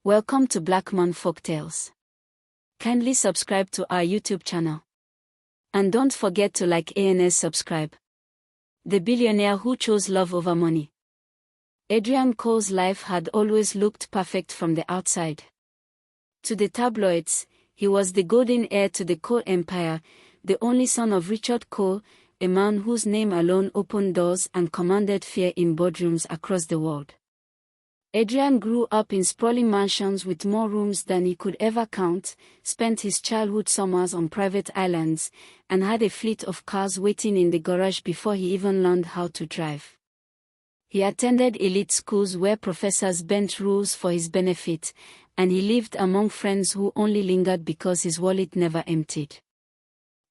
Welcome to Black Man Folktales. Kindly subscribe to our YouTube channel. And don't forget to like and subscribe. The billionaire who chose love over money. Adrian Cole's life had always looked perfect from the outside. To the tabloids, he was the golden heir to the Cole empire, the only son of Richard Cole, a man whose name alone opened doors and commanded fear in boardrooms across the world. Adrian grew up in sprawling mansions with more rooms than he could ever count, spent his childhood summers on private islands, and had a fleet of cars waiting in the garage before he even learned how to drive. He attended elite schools where professors bent rules for his benefit, and he lived among friends who only lingered because his wallet never emptied.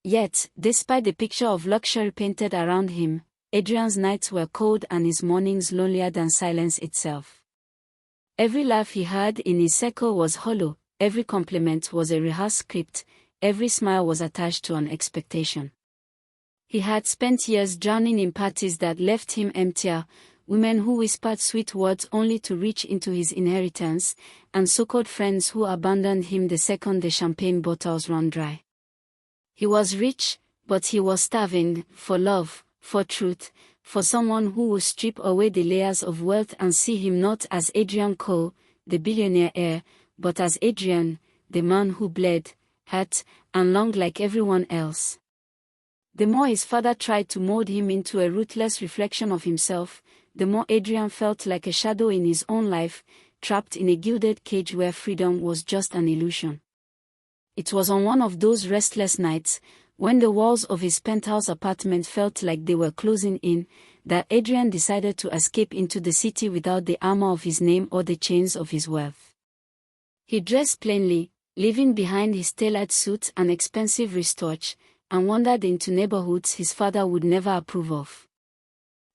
Yet, despite the picture of luxury painted around him, Adrian's nights were cold and his mornings lonelier than silence itself. Every laugh he had in his circle was hollow, every compliment was a rehearsed script, every smile was attached to an expectation. He had spent years drowning in parties that left him emptier, women who whispered sweet words only to reach into his inheritance, and so-called friends who abandoned him the second the champagne bottles ran dry. He was rich, but he was starving, for love, for truth, for someone who would strip away the layers of wealth and see him not as Adrian Cole, the billionaire heir, but as Adrian, the man who bled, hurt, and longed like everyone else. The more his father tried to mold him into a ruthless reflection of himself, the more Adrian felt like a shadow in his own life, trapped in a gilded cage where freedom was just an illusion. It was on one of those restless nights, when the walls of his penthouse apartment felt like they were closing in, that Adrian decided to escape into the city without the armor of his name or the chains of his wealth. He dressed plainly, leaving behind his tailored suit and expensive wristwatch, and wandered into neighborhoods his father would never approve of.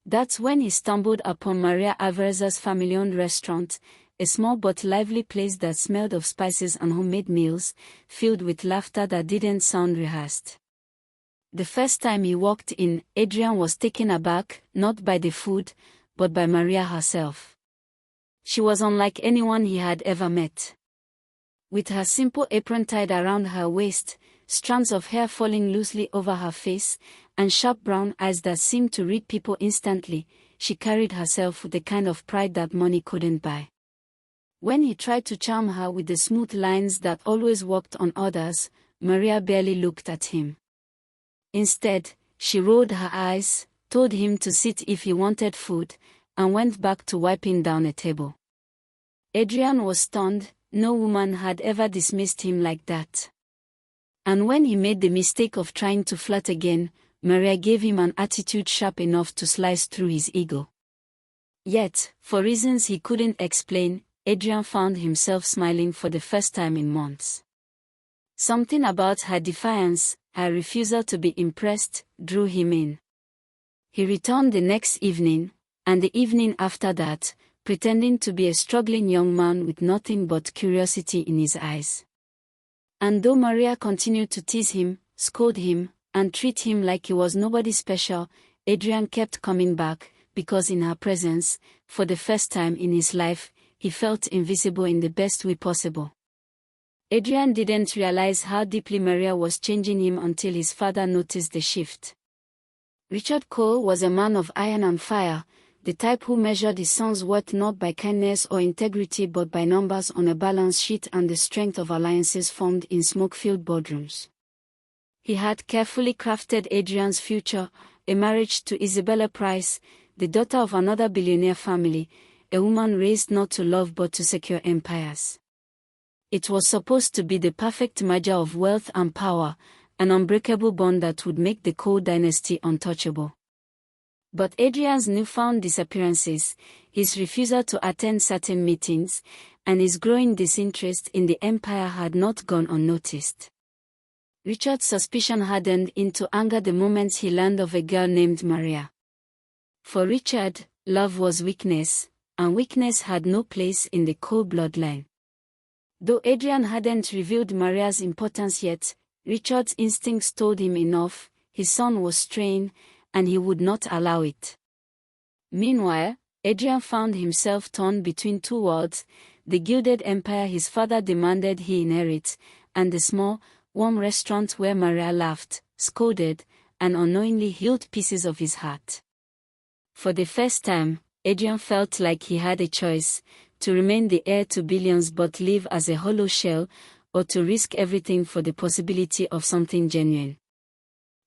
That's when he stumbled upon Maria Alvarez's family-owned restaurant, a small but lively place that smelled of spices and homemade meals, filled with laughter that didn't sound rehearsed. The first time he walked in, Adrian was taken aback, not by the food, but by Maria herself. She was unlike anyone he had ever met. With her simple apron tied around her waist, strands of hair falling loosely over her face, and sharp brown eyes that seemed to read people instantly, she carried herself with the kind of pride that money couldn't buy. When he tried to charm her with the smooth lines that always worked on others, Maria barely looked at him. Instead, she rolled her eyes, told him to sit if he wanted food, and went back to wiping down a table. Adrian was stunned. No woman had ever dismissed him like that. And when he made the mistake of trying to flirt again, Maria gave him an attitude sharp enough to slice through his ego. Yet, for reasons he couldn't explain, Adrian found himself smiling for the first time in months. Something about her defiance, her refusal to be impressed, drew him in. He returned the next evening, and the evening after that, pretending to be a struggling young man with nothing but curiosity in his eyes. And though Maria continued to tease him, scold him, and treat him like he was nobody special, Adrian kept coming back, because in her presence, for the first time in his life, he felt invisible in the best way possible. Adrian didn't realize how deeply Maria was changing him until his father noticed the shift. Richard Cole was a man of iron and fire, the type who measured his son's worth not by kindness or integrity but by numbers on a balance sheet and the strength of alliances formed in smoke-filled boardrooms. He had carefully crafted Adrian's future, a marriage to Isabella Price, the daughter of another billionaire family, a woman raised not to love but to secure empires. It was supposed to be the perfect merger of wealth and power, an unbreakable bond that would make the Cole dynasty untouchable. But Adrian's newfound disappearances, his refusal to attend certain meetings, and his growing disinterest in the empire had not gone unnoticed. Richard's suspicion hardened into anger the moment he learned of a girl named Maria. For Richard, love was weakness, and weakness had no place in the Cole bloodline. Though Adrian hadn't revealed Maria's importance yet, Richard's instincts told him enough. His son was straying, and he would not allow it. Meanwhile, Adrian found himself torn between two worlds, the gilded empire his father demanded he inherit, and the small, warm restaurant where Maria laughed, scolded, and unknowingly healed pieces of his heart. For the first time, Adrian felt like he had a choice, to remain the heir to billions but live as a hollow shell, or to risk everything for the possibility of something genuine.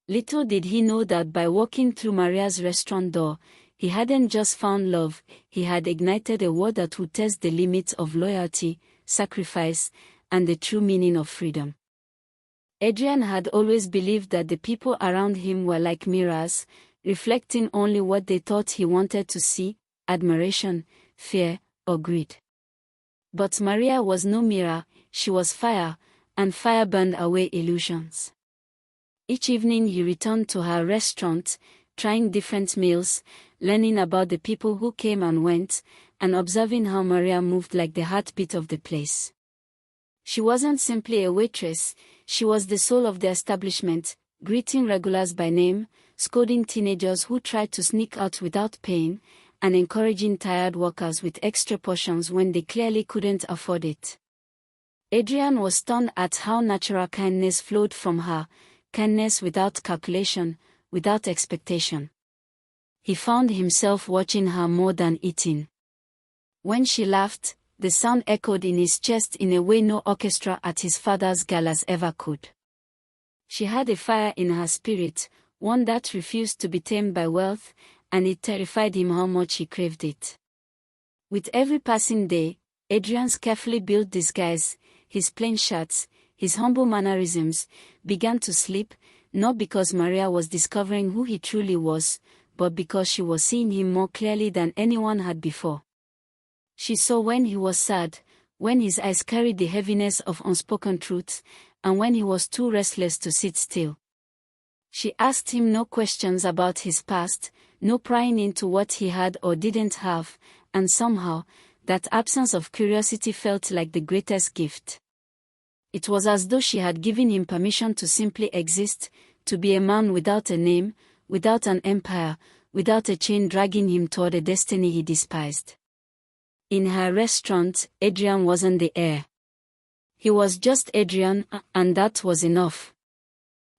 Little did he know that by walking through Maria's restaurant door, he hadn't just found love, he had ignited a war that would test the limits of loyalty, sacrifice, and the true meaning of freedom. Adrian had always believed that the people around him were like mirrors, reflecting only what they thought he wanted to see: admiration, fear, or greed. But Maria was no mirror, she was fire, and fire burned away illusions. Each evening he returned to her restaurant, trying different meals, learning about the people who came and went, and observing how Maria moved like the heartbeat of the place. She wasn't simply a waitress, she was the soul of the establishment, greeting regulars by name, scolding teenagers who tried to sneak out without paying, and encouraging tired workers with extra portions when they clearly couldn't afford it. Adrian was stunned at how natural kindness flowed from her, kindness without calculation, without expectation. He found himself watching her more than eating. When she laughed, the sound echoed in his chest in a way no orchestra at his father's galas ever could. She had a fire in her spirit, one that refused to be tamed by wealth, and it terrified him how much he craved it. With every passing day, Adrian's carefully built disguise, his plain shirts, his humble mannerisms, began to slip, not because Maria was discovering who he truly was, but because she was seeing him more clearly than anyone had before. She saw when he was sad, when his eyes carried the heaviness of unspoken truths, and when he was too restless to sit still. She asked him no questions about his past, no prying into what he had or didn't have, and somehow, that absence of curiosity felt like the greatest gift. It was as though she had given him permission to simply exist, to be a man without a name, without an empire, without a chain dragging him toward a destiny he despised. In her restaurant, Adrian wasn't the heir. He was just Adrian, and that was enough.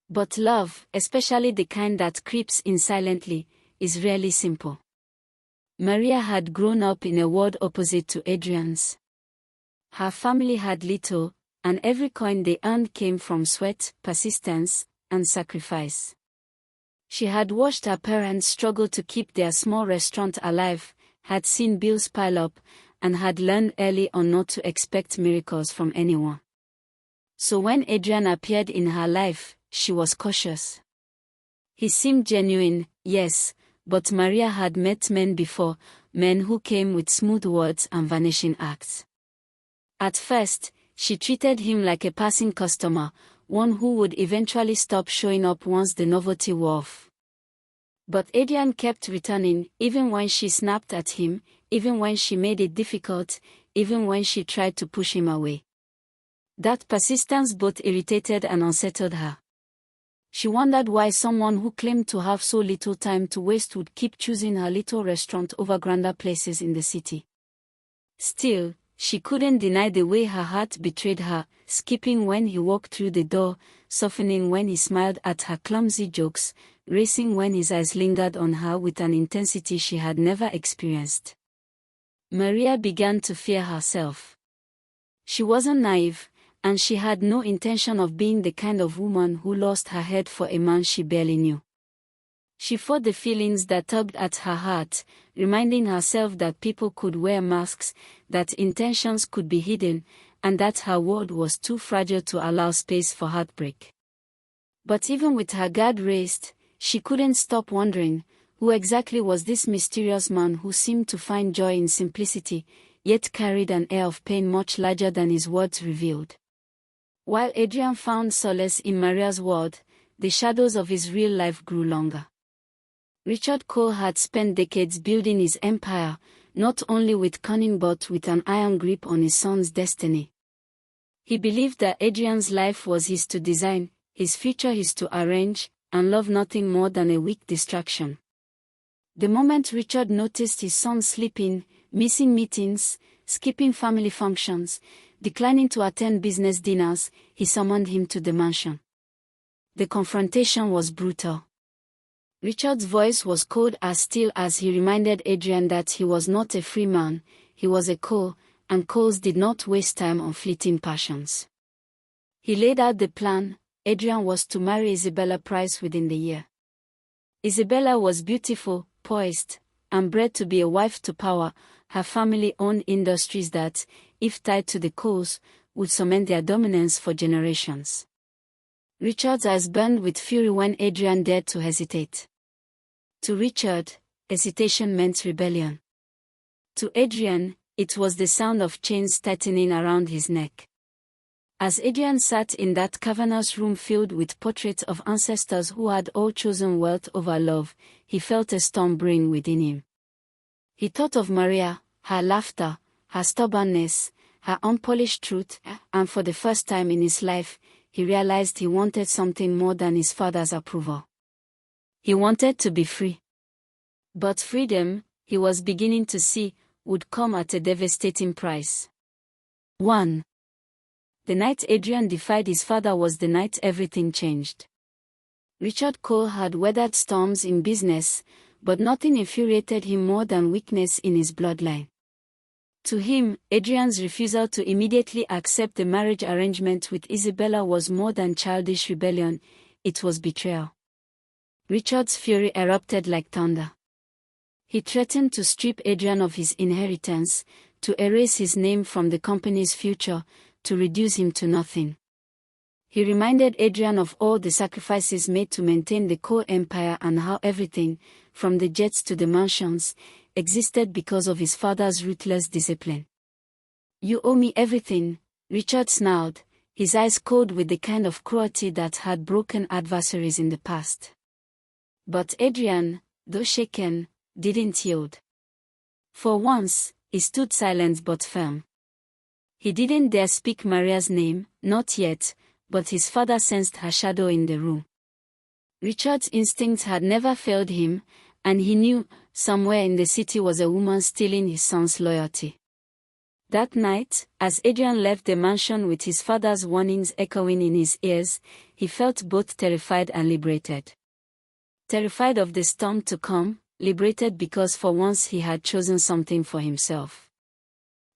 But love, especially the kind that creeps in silently, is rarely simple. Maria had grown up in a world opposite to Adrian's. Her family had little, and every coin they earned came from sweat, persistence, and sacrifice. She had watched her parents struggle to keep their small restaurant alive, had seen bills pile up, and had learned early on not to expect miracles from anyone. So when Adrian appeared in her life, she was cautious. He seemed genuine, yes, but Maria had met men before, men who came with smooth words and vanishing acts. At first, she treated him like a passing customer, one who would eventually stop showing up once the novelty wore off. But Adrian kept returning, even when she snapped at him, even when she made it difficult, even when she tried to push him away. That persistence both irritated and unsettled her. She wondered why someone who claimed to have so little time to waste would keep choosing her little restaurant over grander places in the city. Still, she couldn't deny the way her heart betrayed her, skipping when he walked through the door, softening when he smiled at her clumsy jokes, racing when his eyes lingered on her with an intensity she had never experienced. Maria began to fear herself. She wasn't naive, and she had no intention of being the kind of woman who lost her head for a man she barely knew. She fought the feelings that tugged at her heart, reminding herself that people could wear masks, that intentions could be hidden, and that her world was too fragile to allow space for heartbreak. But even with her guard raised, she couldn't stop wondering, who exactly was this mysterious man who seemed to find joy in simplicity, yet carried an air of pain much larger than his words revealed. While Adrian found solace in Maria's world, the shadows of his real life grew longer. Richard Cole had spent decades building his empire, not only with cunning but with an iron grip on his son's destiny. He believed that Adrian's life was his to design, his future his to arrange, and love nothing more than a weak distraction. The moment Richard noticed his son sleeping, missing meetings, skipping family functions, declining to attend business dinners. He summoned him to the mansion. The confrontation was brutal. Richard's voice was cold as steel as he reminded Adrian that he was not a free man, he was a Cole, and Coles did not waste time on fleeting passions. He laid out the plan. Adrian was to marry Isabella Price within the year. Isabella was beautiful, poised, and bred to be a wife to power. Her family owned industries that, if tied to the Coles, would cement their dominance for generations. Richard's eyes burned with fury when Adrian dared to hesitate. To Richard, hesitation meant rebellion. To Adrian, it was the sound of chains tightening around his neck. As Adrian sat in that cavernous room filled with portraits of ancestors who had all chosen wealth over love, he felt a storm brewing within him. He thought of Maria, her laughter, her stubbornness, her unpolished truth, and for the first time in his life, he realized he wanted something more than his father's approval. He wanted to be free. But freedom, he was beginning to see, would come at a devastating price. 1. The night Adrian defied his father was the night everything changed. Richard Cole had weathered storms in business, but nothing infuriated him more than weakness in his bloodline. To him, Adrian's refusal to immediately accept the marriage arrangement with Isabella was more than childish rebellion, it was betrayal. Richard's fury erupted like thunder. He threatened to strip Adrian of his inheritance, to erase his name from the company's future, to reduce him to nothing. He reminded Adrian of all the sacrifices made to maintain the Cole empire and how everything, from the jets to the mansions, existed because of his father's ruthless discipline. "You owe me everything," Richard snarled, his eyes cold with the kind of cruelty that had broken adversaries in the past. But Adrian, though shaken, didn't yield. For once, he stood silent but firm. He didn't dare speak Maria's name, not yet, but his father sensed her shadow in the room. Richard's instincts had never failed him, and he knew, somewhere in the city was a woman stealing his son's loyalty. That night, as Adrian left the mansion with his father's warnings echoing in his ears, he felt both terrified and liberated. Terrified of the storm to come, liberated because for once he had chosen something for himself.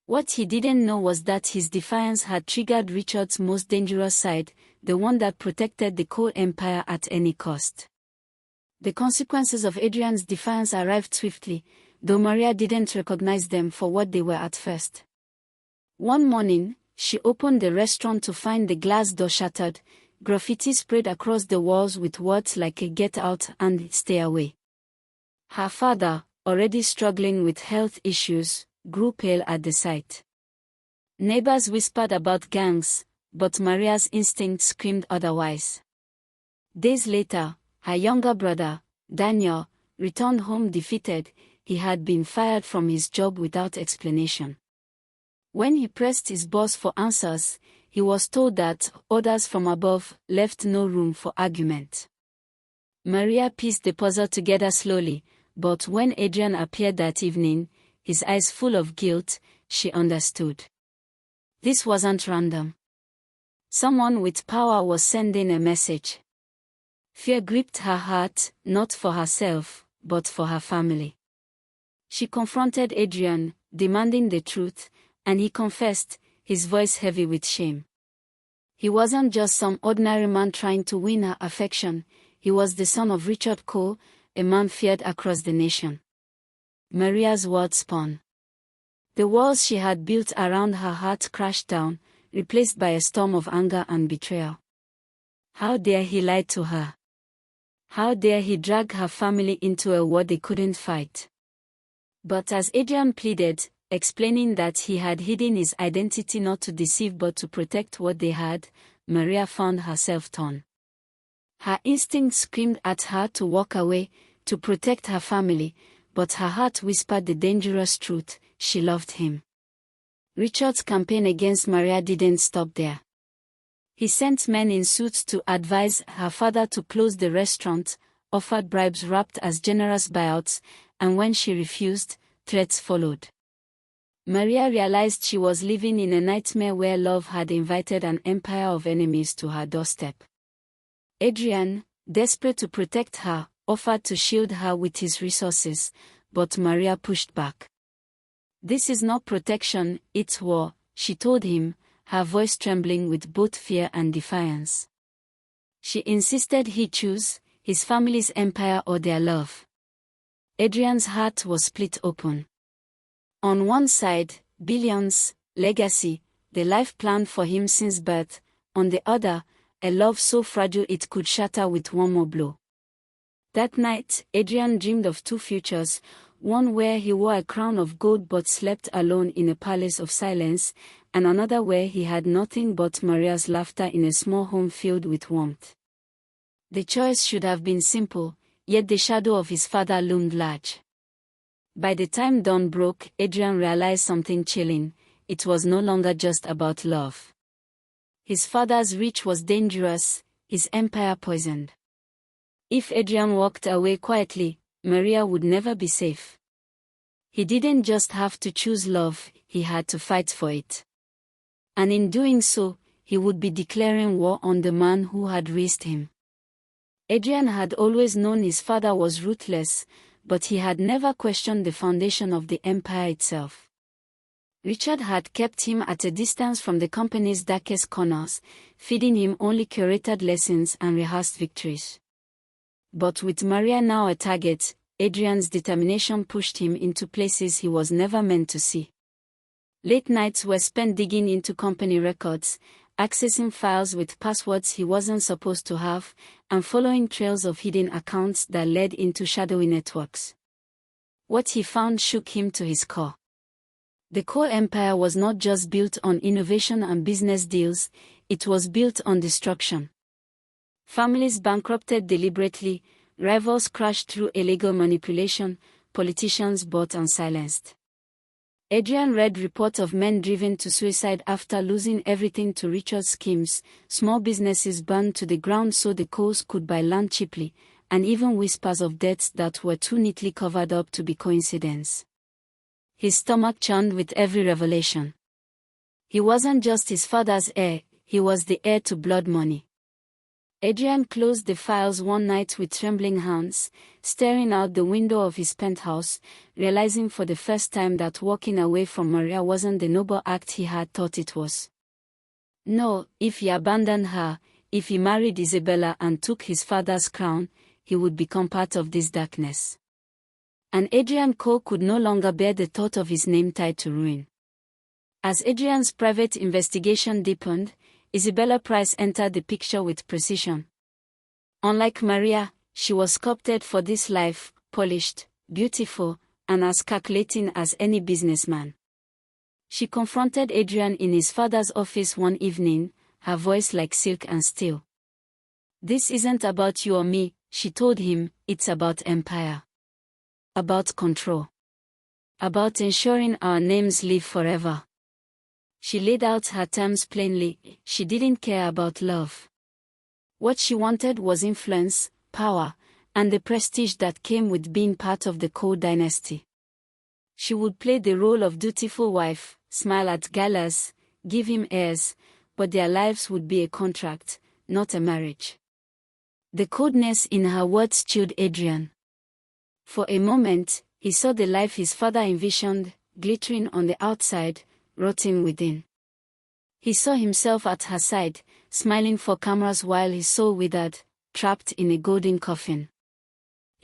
What he didn't know was that his defiance had triggered Richard's most dangerous side, the one that protected the Cole empire at any cost. The consequences of Adrian's defiance arrived swiftly, though Maria didn't recognize them for what they were at first. One morning, she opened the restaurant to find the glass door shattered, graffiti sprayed across the walls with words like "Get out" and "Stay away." Her father, already struggling with health issues, grew pale at the sight. Neighbors whispered about gangs, but Maria's instinct screamed otherwise. Days later, her younger brother, Daniel, returned home defeated. He had been fired from his job without explanation. When he pressed his boss for answers, he was told that orders from above left no room for argument. Maria pieced the puzzle together slowly, but when Adrian appeared that evening, his eyes full of guilt, she understood. This wasn't random. Someone with power was sending a message. Fear gripped her heart, not for herself, but for her family. She confronted Adrian, demanding the truth, and he confessed, his voice heavy with shame. He wasn't just some ordinary man trying to win her affection, he was the son of Richard Cole, a man feared across the nation. Maria's world spun. The walls she had built around her heart crashed down, replaced by a storm of anger and betrayal. How dare he lie to her? How dare he drag her family into a war they couldn't fight? But as Adrian pleaded, explaining that he had hidden his identity not to deceive but to protect what they had, Maria found herself torn. Her instinct screamed at her to walk away, to protect her family, but her heart whispered the dangerous truth: she loved him. Richard's campaign against Maria didn't stop there. He sent men in suits to advise her father to close the restaurant, offered bribes wrapped as generous buyouts, and when she refused, threats followed. Maria realized she was living in a nightmare where love had invited an empire of enemies to her doorstep. Adrian, desperate to protect her, offered to shield her with his resources, but Maria pushed back. "This is not protection, it's war," she told him, her voice trembling with both fear and defiance. She insisted he choose his family's empire or their love. Adrian's heart was split open. On one side, billions, legacy, the life planned for him since birth; on the other, a love so fragile it could shatter with one more blow. That night, Adrian dreamed of two futures, one where he wore a crown of gold but slept alone in a palace of silence, and another where he had nothing but Maria's laughter in a small home filled with warmth. The choice should have been simple, yet the shadow of his father loomed large. By the time dawn broke, Adrian realized something chilling: it was no longer just about love. His father's reach was dangerous, his empire poisoned. If Adrian walked away quietly, Maria would never be safe. He didn't just have to choose love, he had to fight for it. And in doing so, he would be declaring war on the man who had raised him. Adrian had always known his father was ruthless, but he had never questioned the foundation of the empire itself. Richard had kept him at a distance from the company's darkest corners, feeding him only curated lessons and rehearsed victories. But with Maria now a target, Adrian's determination pushed him into places he was never meant to see. Late nights were spent digging into company records, accessing files with passwords he wasn't supposed to have, and following trails of hidden accounts that led into shadowy networks. What he found shook him to his core. The core empire was not just built on innovation and business deals, it was built on destruction. Families bankrupted deliberately, rivals crashed through illegal manipulation, politicians bought and silenced. Adrian read reports of men driven to suicide after losing everything to Richard's schemes, small businesses burned to the ground so the coals could buy land cheaply, and even whispers of deaths that were too neatly covered up to be coincidence. His stomach churned with every revelation. He wasn't just his father's heir, he was the heir to blood money. Adrian closed the files one night with trembling hands, staring out the window of his penthouse, realizing for the first time that walking away from Maria wasn't the noble act he had thought it was. No, if he abandoned her, if he married Isabella and took his father's crown, he would become part of this darkness. And Adrian Cole could no longer bear the thought of his name tied to ruin. As Adrian's private investigation deepened, Isabella Price entered the picture with precision. Unlike Maria, she was sculpted for this life, polished, beautiful, and as calculating as any businessman. She confronted Adrian in his father's office one evening, her voice like silk and steel. "This isn't about you or me," she told him, "it's about empire. About control. About ensuring our names live forever." She laid out her terms plainly. She didn't care about love. What she wanted was influence, power, and the prestige that came with being part of the Cole dynasty. She would play the role of dutiful wife, smile at galas, give him heirs, but their lives would be a contract, not a marriage. The coldness in her words chilled Adrian. For a moment, he saw the life his father envisioned, glittering on the outside, rotting within. He saw himself at her side, smiling for cameras while his soul withered, trapped in a golden coffin.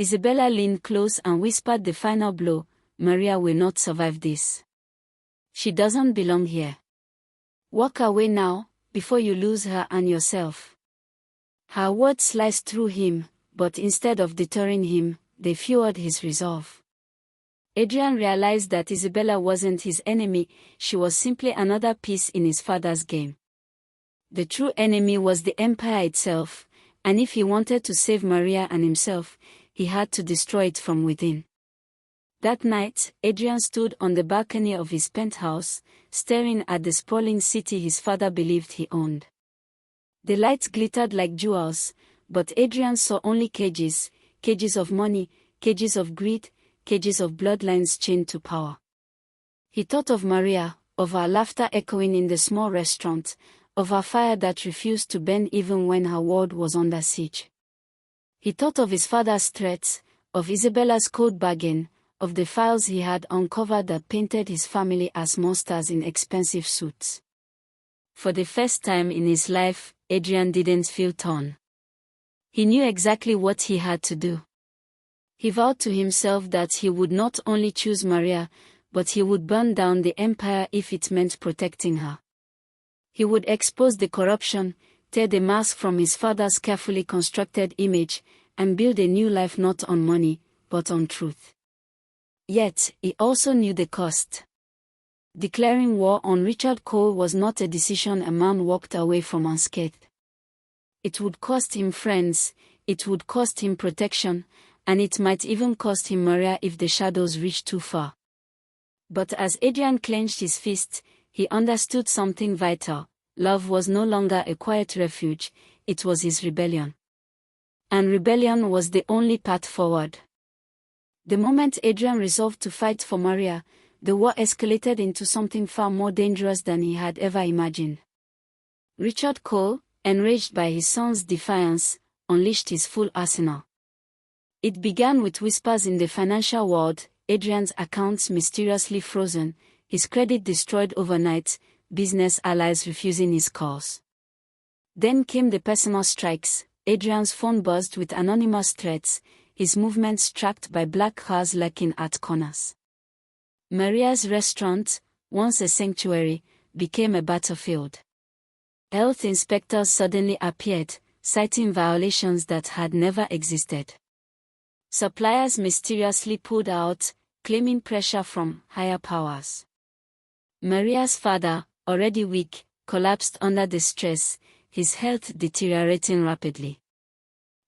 Isabella leaned close and whispered the final blow: "Maria will not survive this. She doesn't belong here. Walk away now, before you lose her and yourself." Her words sliced through him, but instead of deterring him, they fueled his resolve. Adrian realized that Isabella wasn't his enemy, she was simply another piece in his father's game. The true enemy was the empire itself, and if he wanted to save Maria and himself, he had to destroy it from within. That night, Adrian stood on the balcony of his penthouse, staring at the sprawling city his father believed he owned. The lights glittered like jewels, but Adrian saw only cages, cages of money, cages of greed, cages of bloodlines chained to power. He thought of Maria, of her laughter echoing in the small restaurant, of her fire that refused to bend even when her world was under siege. He thought of his father's threats, of Isabella's cold bargain, of the files he had uncovered that painted his family as monsters in expensive suits. For the first time in his life, Adrian didn't feel torn. He knew exactly what he had to do. He vowed to himself that he would not only choose Maria, but he would burn down the empire if it meant protecting her. He would expose the corruption, tear the mask from his father's carefully constructed image, and build a new life not on money, but on truth. Yet, he also knew the cost. Declaring war on Richard Cole was not a decision a man walked away from unscathed. It would cost him friends, it would cost him protection, and it might even cost him Maria if the shadows reached too far. But as Adrian clenched his fist, he understood something vital. Love was no longer a quiet refuge, it was his rebellion. And rebellion was the only path forward. The moment Adrian resolved to fight for Maria, the war escalated into something far more dangerous than he had ever imagined. Richard Cole, enraged by his son's defiance, unleashed his full arsenal. It began with whispers in the financial world, Adrian's accounts mysteriously frozen, his credit destroyed overnight, business allies refusing his calls. Then came the personal strikes, Adrian's phone buzzed with anonymous threats, his movements tracked by black cars lurking at corners. Maria's restaurant, once a sanctuary, became a battlefield. Health inspectors suddenly appeared, citing violations that had never existed. Suppliers mysteriously pulled out, claiming pressure from higher powers. Maria's father, already weak, collapsed under the stress, his health deteriorating rapidly.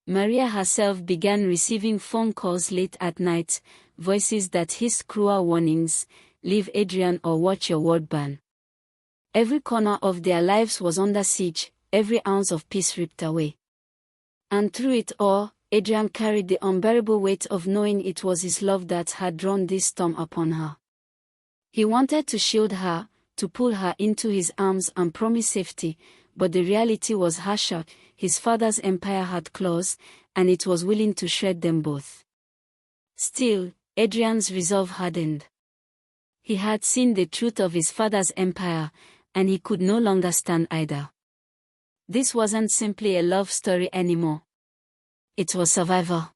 Maria herself began receiving phone calls late at night, voices that hissed cruel warnings, "Leave Adrian or watch your world burn." Every corner of their lives was under siege, every ounce of peace ripped away. And through it all, Adrian carried the unbearable weight of knowing it was his love that had drawn this storm upon her. He wanted to shield her, to pull her into his arms and promise safety, but the reality was harsher. His father's empire had claws, and it was willing to shred them both. Still, Adrian's resolve hardened. He had seen the truth of his father's empire, and he could no longer stand either. This wasn't simply a love story anymore. It was survival.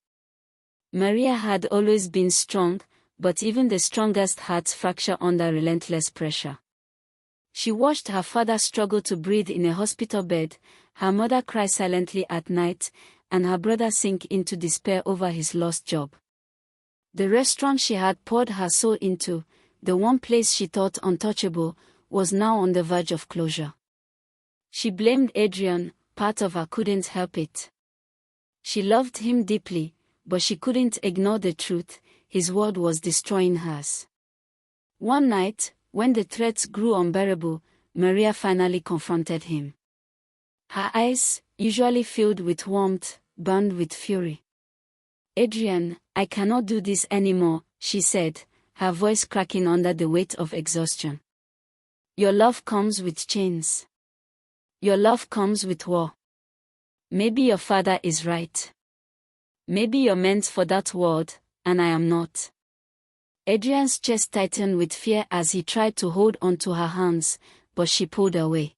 Maria had always been strong, but even the strongest hearts fracture under relentless pressure. She watched her father struggle to breathe in a hospital bed, her mother cry silently at night, and her brother sink into despair over his lost job. The restaurant she had poured her soul into, the one place she thought untouchable, was now on the verge of closure. She blamed Adrian, part of her couldn't help it. She loved him deeply, but she couldn't ignore the truth, his world was destroying hers. One night, when the threats grew unbearable, Maria finally confronted him. Her eyes, usually filled with warmth, burned with fury. "Adrian, I cannot do this anymore," she said, her voice cracking under the weight of exhaustion. "Your love comes with chains. Your love comes with war. Maybe your father is right. Maybe you're meant for that world, and I am not." Adrian's chest tightened with fear as he tried to hold onto her hands, but she pulled away.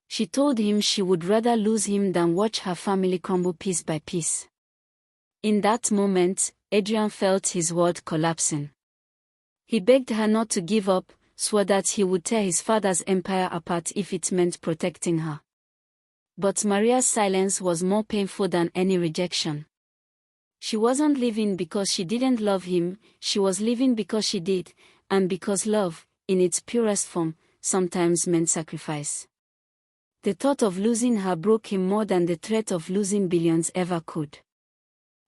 She told him she would rather lose him than watch her family crumble piece by piece. In that moment, Adrian felt his world collapsing. He begged her not to give up, swore that he would tear his father's empire apart if it meant protecting her. But Maria's silence was more painful than any rejection. She wasn't living because she didn't love him, she was living because she did, and because love, in its purest form, sometimes meant sacrifice. The thought of losing her broke him more than the threat of losing billions ever could.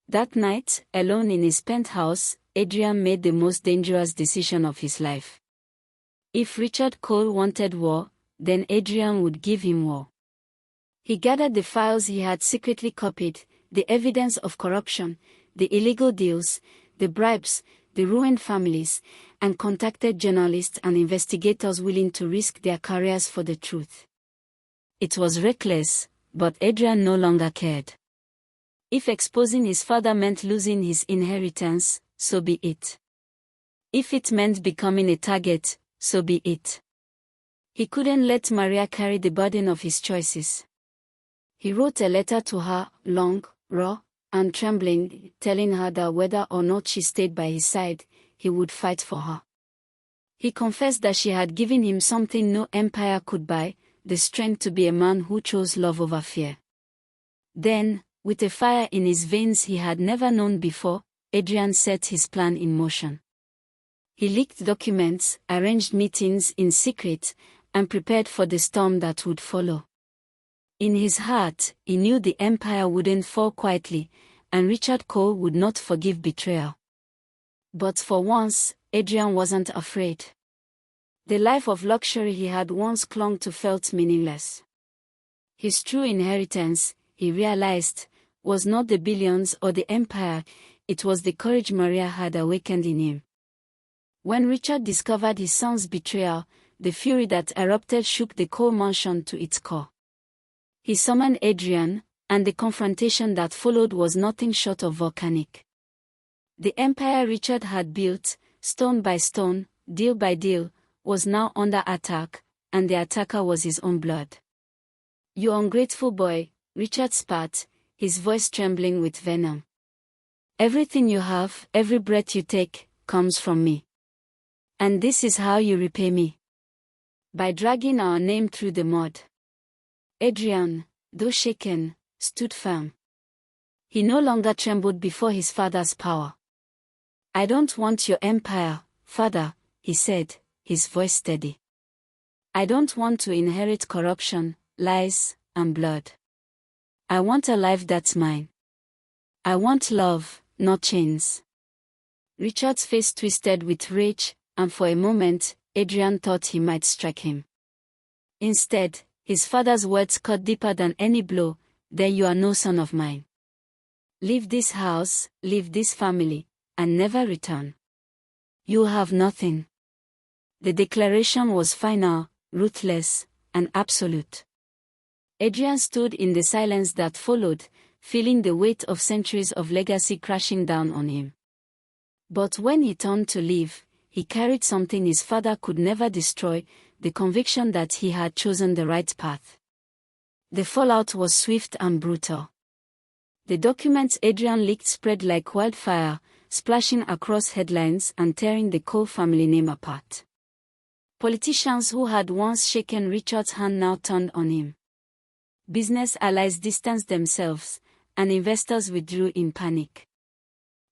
That night, alone in his penthouse, Adrian made the most dangerous decision of his life. If Richard Cole wanted war, then Adrian would give him war. He gathered the files he had secretly copied, the evidence of corruption, the illegal deals, the bribes, the ruined families, and contacted journalists and investigators willing to risk their careers for the truth. It was reckless, but Adrian no longer cared. If exposing his father meant losing his inheritance, so be it. If it meant becoming a target, so be it. He couldn't let Maria carry the burden of his choices. He wrote a letter to her, long, raw, and trembling, telling her that whether or not she stayed by his side, he would fight for her. He confessed that she had given him something no empire could buy, the strength to be a man who chose love over fear. Then, with a fire in his veins he had never known before, Adrian set his plan in motion. He leaked documents, arranged meetings in secret, and prepared for the storm that would follow. In his heart, he knew the empire wouldn't fall quietly, and Richard Cole would not forgive betrayal. But for once, Adrian wasn't afraid. The life of luxury he had once clung to felt meaningless. His true inheritance, he realized, was not the billions or the empire, it was the courage Maria had awakened in him. When Richard discovered his son's betrayal, the fury that erupted shook the Cole mansion to its core. He summoned Adrian, and the confrontation that followed was nothing short of volcanic. The empire Richard had built, stone by stone, deal by deal, was now under attack, and the attacker was his own blood. "You ungrateful boy," Richard spat, his voice trembling with venom. "Everything you have, every breath you take, comes from me. And this is how you repay me. By dragging our name through the mud." Adrian, though shaken, stood firm. He no longer trembled before his father's power. "I don't want your empire, father," he said, his voice steady. "I don't want to inherit corruption, lies, and blood. I want a life that's mine. I want love, not chains." Richard's face twisted with rage, and for a moment, Adrian thought he might strike him. Instead, his father's words cut deeper than any blow. "Then you are no son of mine. Leave this house, leave this family, and never return. You have nothing." The declaration was final, ruthless, and absolute. Adrian stood in the silence that followed, feeling the weight of centuries of legacy crashing down on him. But when he turned to leave, he carried something his father could never destroy, the conviction that he had chosen the right path. The fallout was swift and brutal. The documents Adrian leaked spread like wildfire, splashing across headlines and tearing the Cole family name apart. Politicians who had once shaken Richard's hand now turned on him. Business allies distanced themselves, and investors withdrew in panic.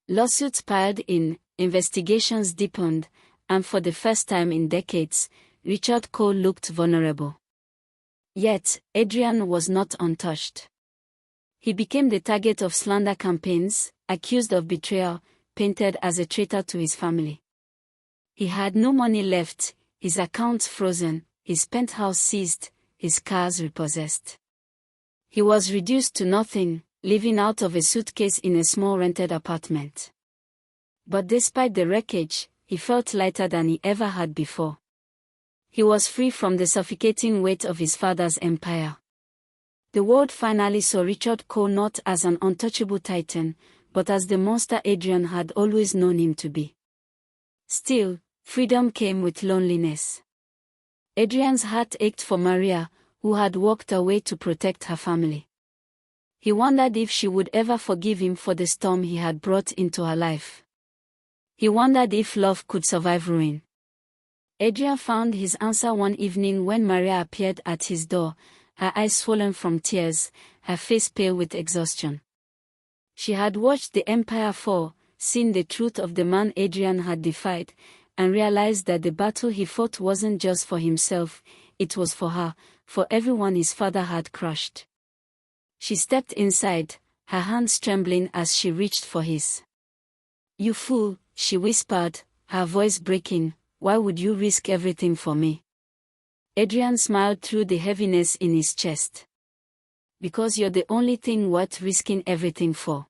Lawsuits piled in, investigations deepened, and for the first time in decades, Richard Cole looked vulnerable. Yet, Adrian was not untouched. He became the target of slander campaigns, accused of betrayal, painted as a traitor to his family. He had no money left, his accounts frozen, his penthouse seized, his cars repossessed. He was reduced to nothing, living out of a suitcase in a small rented apartment. But despite the wreckage, he felt lighter than he ever had before. He was free from the suffocating weight of his father's empire. The world finally saw Richard Cole not as an untouchable titan, but as the monster Adrian had always known him to be. Still, freedom came with loneliness. Adrian's heart ached for Maria, who had walked away to protect her family. He wondered if she would ever forgive him for the storm he had brought into her life. He wondered if love could survive ruin. Adrian found his answer one evening when Maria appeared at his door, her eyes swollen from tears, her face pale with exhaustion. She had watched the empire fall, seen the truth of the man Adrian had defied, and realized that the battle he fought wasn't just for himself, it was for her, for everyone his father had crushed. She stepped inside, her hands trembling as she reached for his. "You fool," she whispered, her voice breaking, "why would you risk everything for me?" Adrian smiled through the heaviness in his chest. "Because you're the only thing worth risking everything for."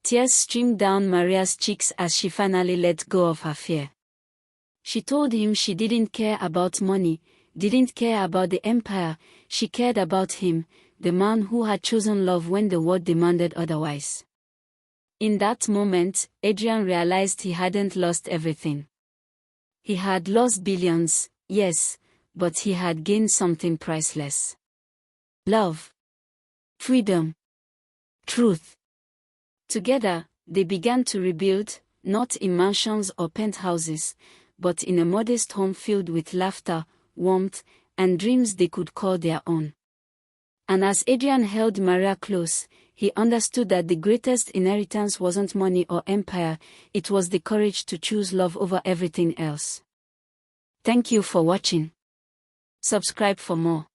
Tears streamed down Maria's cheeks as she finally let go of her fear. She told him she didn't care about money, didn't care about the empire, she cared about him, the man who had chosen love when the world demanded otherwise. In that moment, Adrian realized he hadn't lost everything. He had lost billions, yes, but he had gained something priceless. Love. Freedom. Truth. Together, they began to rebuild, not in mansions or penthouses, but in a modest home filled with laughter, warmth, and dreams they could call their own. And as Adrian held Maria close, he understood that the greatest inheritance wasn't money or empire, it was the courage to choose love over everything else. Thank you for watching. Subscribe for more.